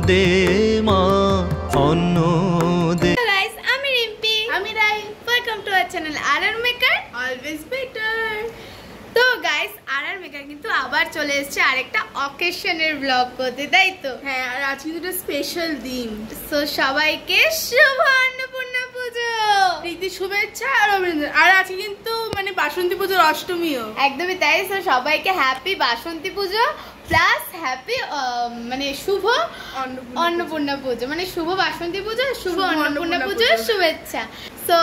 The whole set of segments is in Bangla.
দে মা অন্ন দে। গাইস, আমি রিম্পি, আমি Rai. Welcome to our channel RR maker, always better. তো গাইস, আরআর মেকার কিন্তু আবার চলে এসেছে আরেকটা অকেশনের ব্লগ করতে, তাই তো? হ্যাঁ, আর আজকে দুটো স্পেশাল দিন। সো সবাইকে শুভ অন্নপূর্ণা পুজো, প্রীতি শুভেচ্ছা আর অভিনন্দন। আর আজকে কিন্তু মানে বাসন্তী পুজোর অষ্টমীও। একদমই তাই। সো সবাইকে হ্যাপি বাসন্তী পুজো প্লাস হ্যাপি মানে শুভ অন্নপূর্ণা পুজো, মানে শুভ বাসন্তী পুজো, শুভ অন্নপূর্ণা পুজোর শুভেচ্ছা। সো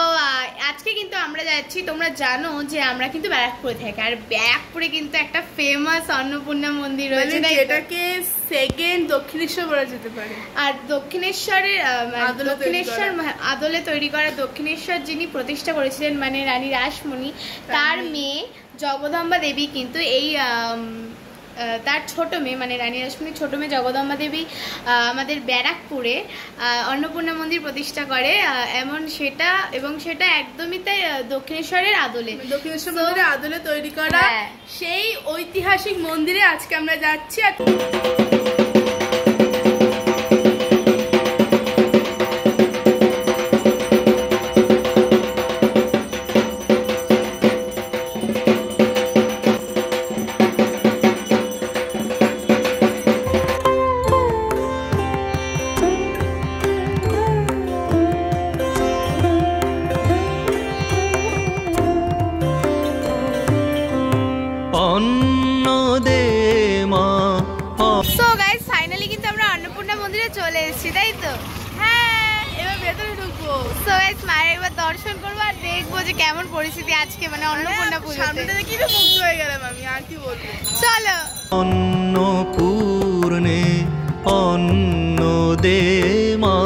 আজকে কিন্তু আমরা যাচ্ছি, তোমরা জানো যে আমরা কিন্তু ব্যারাকপুরে থাকি, আর ব্যারাকপুরে কিন্তু একটা ফেমাস অন্নপূর্ণা মন্দির রয়েছে, যেটাকে সেকেন্ড দক্ষিণেশ্বর বলা যেতে পারে। আর দক্ষিণেশ্বরের দক্ষিণেশ্বর আদলে তৈরি করা দক্ষিণেশ্বর যিনি প্রতিষ্ঠা করেছিলেন মানে রানী রাসমণি, তার মেয়ে জগদম্বা দেবী কিন্তু এই তার ছোট মেয়ে মানে রানী রাসমণির ছোট মেয়ে জগদম্বা দেবী আমাদের ব্যারাকপুরে অন্নপূর্ণা মন্দির প্রতিষ্ঠা করে, এমন সেটা এবং সেটা একদমই তাই দক্ষিণেশ্বরের আদলে, দক্ষিণেশ্বর মন্দিরের আদলে তৈরি করা সেই ঐতিহাসিক মন্দিরে আজকে আমরা যাচ্ছি। আর চলে এসেছি, তাই তো? হ্যাঁ, এবার ভেতরে ঢুকবো। সো গাইস, মায়ের একবার দর্শন করবো আর দেখবো যে কেমন পরিস্থিতি আজকে মানে অন্নপূর্ণা পুজোতে। সামনে দেখি তো মুগ্ধ হয়ে গেলাম আমি, আর কি বলবো। চলো। অন্নপূর্ণে অন্ন দে মা।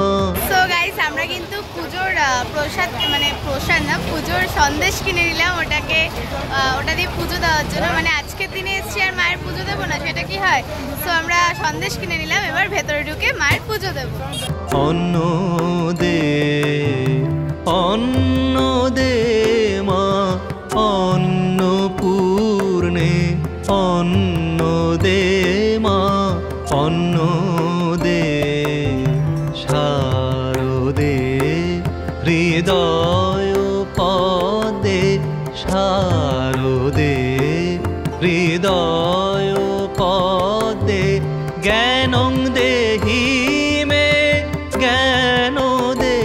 সো গাইস, আমরা কিন্তু পুজোর প্রসাদ মানে প্রসাদ না, পুজোর সন্দেশ কিনে নিলাম, ওটা দিয়ে পুজো দেওয়ার জন্য। মানে আজকের দিনে এসেছি আর মায়ের পুজো দেবো না, সেটা কি হয়? তো আমরা সন্দেশ কিনে নিলাম, এবার ভেতরে ঢুকে মায়ের পুজো দেবো। অন্ন দে অন্ন দে মা অন্নপূর্ণে অন্ন দে মা অন্ন দে শারদে হৃদয় পদে শারদে হৃদয় পদে জ্ঞানং দেহি মে জ্ঞান দে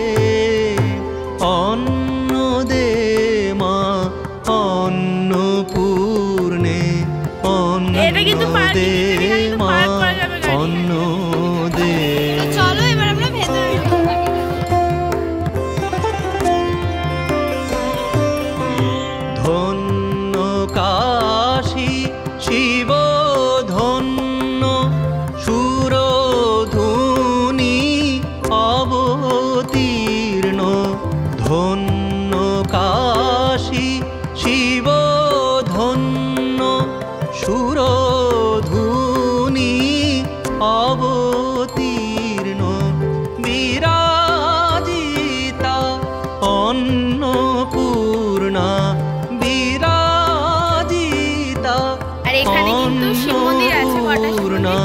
অন্ন দে মা অন্নপূর্ণে অন্ন দে মা অন্ন দে। চলো এবার আমরা ভেতরে ঢুকি। ধন্য কাশী শিব ধন্য সুরধুনি অবতীর্ণ ধন্য কাশী শিব ধন্য সুরধুনি অবতীর্ণ বিরাজিতা অন্নপূর্ণা বিরাজিতা। আর এখানে কিন্তু শিব মন্দির আছে, কটা শিব মন্দির?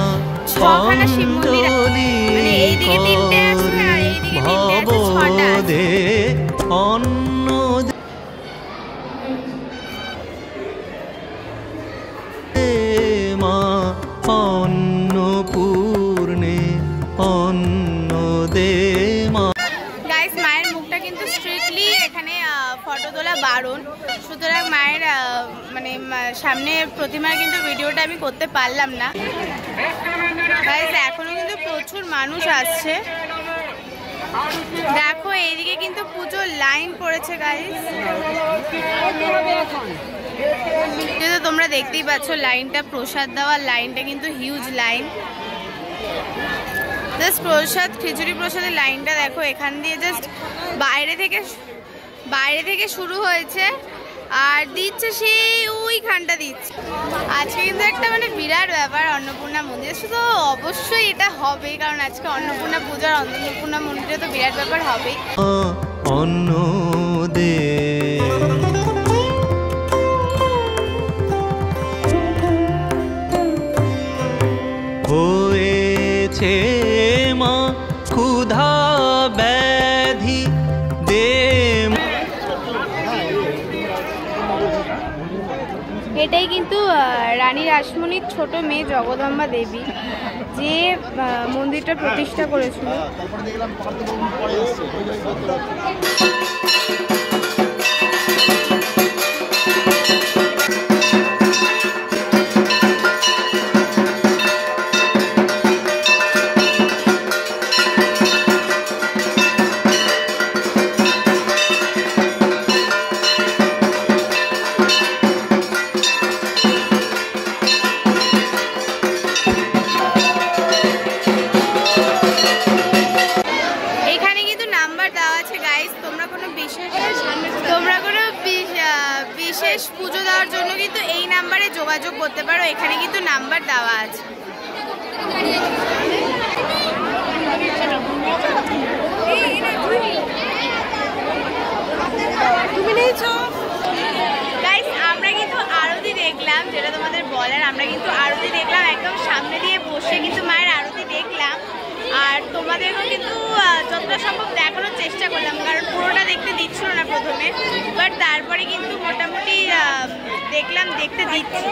ছখানা শিব মন্দির, মানে এইদিকে তিনটে আছে আর এইদিকে তিনটে আছে, ছটা আছে। অন্ন দে মা অন্নপূর্ণে অন্ন দে মা। গাইস, মায়ের মুখটা কিন্তু স্ট্রিক্টলি এখানে ফটো তোলা বারণ, সুতরাং মায়ের মানে সামনে প্রতিমার কিন্তু ভিডিওটা আমি করতে পারলাম না। গাইস, এখনো কিন্তু প্রচুর মানুষ আসছে, দেখো এইদিকে কিন্তু পুজোর লাইন পড়েছে গাইস। যেহেতু তোমরা দেখতেই পাচ্ছ লাইনটা, প্রসাদ দেওয়ার লাইনটা কিন্তু হিউজ লাইন। জাস্ট প্রসাদ, খিচুড়ি প্রসাদের লাইনটা দেখো, এখান দিয়ে জাস্ট বাইরে থেকে শুরু হয়েছে আর দিচ্ছে সেই ওইখানটা দিচ্ছে। আজকে কিন্তু একটা মানে বিরাট ব্যাপার অন্নপূর্ণা মন্দিরে, শুধু অবশ্যই এটা হবে কারণ আজকে অন্নপূর্ণা পূজার, অন্নপূর্ণা মন্দিরে তো বিরাট ব্যাপার হবেই। অন্ন দে হয়েছে এটাই কিন্তু রানী রাসমণির ছোট মেয়ে জগদম্বা দেবী যে মন্দিরটা প্রতিষ্ঠা করেছিল। বিশেষ পুজো দেওয়ার জন্য কিন্তু এই নাম্বারে যোগাযোগ করতে পারো, এখানে কিন্তু নাম্বার দেওয়া আছে। গাইস আমরা কিন্তু আরতি দেখলাম, যেটা তোমাদের বলার, আমরা কিন্তু আরতি দেখলাম একদম সামনে দিয়ে বসে কিন্তু মায়ের আরতি দেখলাম। আর তোমাদেরকেও কিন্তু যতটা সম্ভব দেখানোর চেষ্টা করলাম, কারণ পুরোটা দেখতে দিচ্ছিল না প্রথমে, বাট তারপরে কিন্তু মোটামুটি দেখলাম দেখতে দিচ্ছি।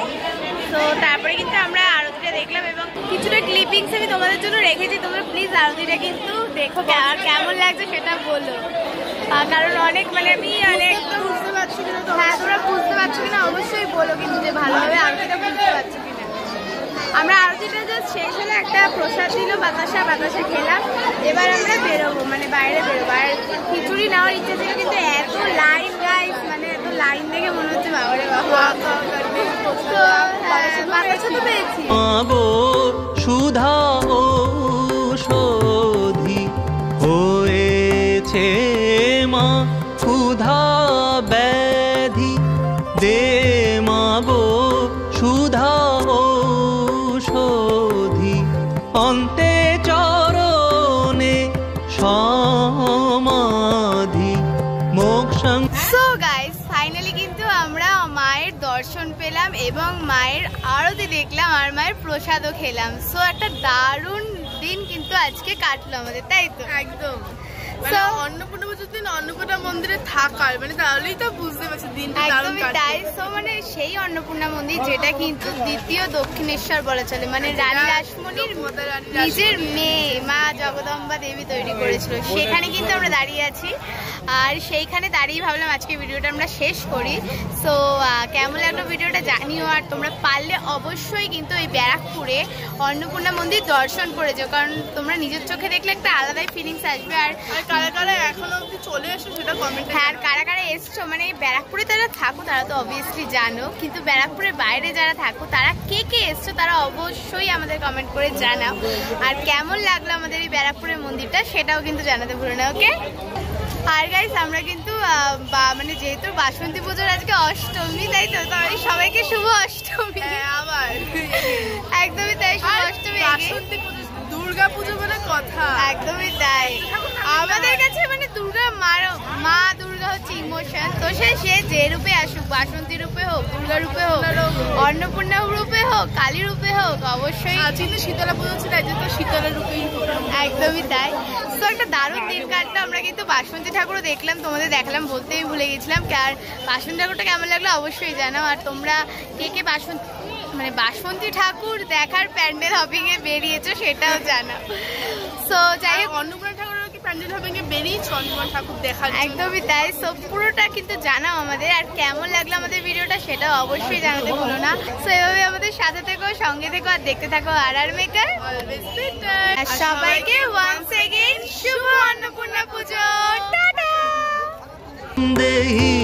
তো তারপরে কিন্তু আমরা আরতিটা দেখলাম এবং কিছুটা ক্লিপিংস আমি তোমাদের জন্য রেখেছি, তোমরা প্লিজ আরতিটা কিন্তু দেখো আর কেমন লাগছে সেটা বলো, কারণ অনেক মানে আমি একদম বুঝতে পারছি কিনা। হ্যাঁ তোমরা বুঝতে পারছো কিনা অবশ্যই বলো কিন্তু যে ভালোভাবে আরতিটা বুঝতে পারছো কিনা। আমরা আরতিটা জাস্ট শেষ হলে একটা প্রসাদ দিল, বাতাসা খেলাম, এবার আমরা বেরোবো, মানে বাইরে বেরোবো। আর খিচুড়ি নেওয়ার ইচ্ছা ছিল কিন্তু এত লাইন গাইস, মানে এত লাইন দেখে মনে হচ্ছে বাবারে বাবা। তো বাতাসা তো পেয়েছি। সুধা ঔষধি হয়েছে মা, ক্ষুধা ব্যাধি দে মাগো সুধা ঔষধি, অন্তে চরণে সমাধি মোক্ষং। সো গাইস ফাইনালি কিন্তু আমরা মায়ের দর্শন পেলাম এবং মায়ের আরতি দেখলাম আর মায়ের প্রসাদও খেলাম। সো একটা দারুণ দিন কিন্তু আজকে কাটলো আমাদের, তাই তো? একদম অন্নপূর্ণা পুজোর দিন অন্নপূর্ণা মন্দিরে থাকার মানে তাহলেই তো বুঝতে পারছি দিনটা দারুণ কাটবে। সো মানে সেই অন্নপূর্ণা মন্দির যেটা কিন্তু দ্বিতীয় দক্ষিণেশ্বর বলা চলে, মানে রানী রাসমণির নিজের মেয়ে মা জগদম্বা দেবী তৈরি করেছিল, সেখানে কিন্তু আমরা দাঁড়িয়ে আছি। আর সেইখানে দাঁড়িয়ে ভাবলাম আজকে ভিডিওটা আমরা শেষ করি। সো কেমন লাগলো ভিডিওটা জানিও, আর তোমরা পারলে অবশ্যই কিন্তু এই ব্যারাকপুরে অন্নপূর্ণা মন্দির দর্শন করে যাও, কারণ তোমরা নিজের চোখে দেখলে একটা আলাদাই ফিলিংস আসবে। আর কারা কারা এখনো অবধি চলে এসো সেটা কমেন্টে। হ্যাঁ আর কারা কারা এসছো, মানে ব্যারাকপুরে যারা থাকো তারা তো অবভিয়াসলি জানো, কিন্তু ব্যারাকপুরের বাইরে যারা থাকো তারা কে কে এসছো তারা অবশ্যই আমাদের কমেন্ট করে জানাও। আর কেমন লাগলো আমাদের এই ব্যারাকপুরের মন্দিরটা সেটাও কিন্তু জানাতে ভুলো না, ওকে? আর গাইস আমরা কিন্তু মানে যেহেতু বাসন্তী পুজোর আজকে অষ্টমী, তাই তো সবাইকে শুভ অষ্টমী। আবার একদমই তাই, শুভ অষ্টমী। বাসন্তী দুর্গা পুজো বলে কথা, একদমই তাই। আমাদের কাছে মানে মা দুর্গা হচ্ছে ইমোশন, তো সে যে রূপে আসুক, বাসন্তী রূপে হোক, দুর্গা রূপে হোক, অন্নপূর্ণা রূপে হোক, কালী রূপে হোক, অবশ্যই। কিন্তু শীতলা পুজো ছিল তো শীতলা রূপেই হোক। একদমই তাই। তো একটা দারুণ দিন কাটলো। আমরা কিন্তু বাসন্তী ঠাকুরও দেখলাম, তোমাদের দেখালাম, বলতেই ভুলে গেছিলাম। আর বাসন্তী ঠাকুরটা কেমন লাগলো অবশ্যই জানাও। আর তোমরা কে কে বাসন্তী ঠাকুর দেখার প্যান্ডেল হপিং এ বেরিয়েছো সেটাও জানাও। সো যাই হোক, অন্নপূর্ণা ঠাকুরের কি প্যান্ডেল হপিং এ বেরিয়েছো অন্নপূর্ণা ঠাকুর দেখার? একদমই তাই। সো পুরোটা কিন্তু জানাও আমাদের, আর কেমন লাগলো আমাদের ভিডিওটা সেটাও অবশ্যই জানাতে ভুলো না। সো এভাবে আমাদের সাথে থেকো, সঙ্গে থেকো, আর দেখতে থাকো আর মেকার। সবাইকে ওয়ান্স এগেইন শুভ অন্নপূর্ণা পুজো, টাটা। দেহি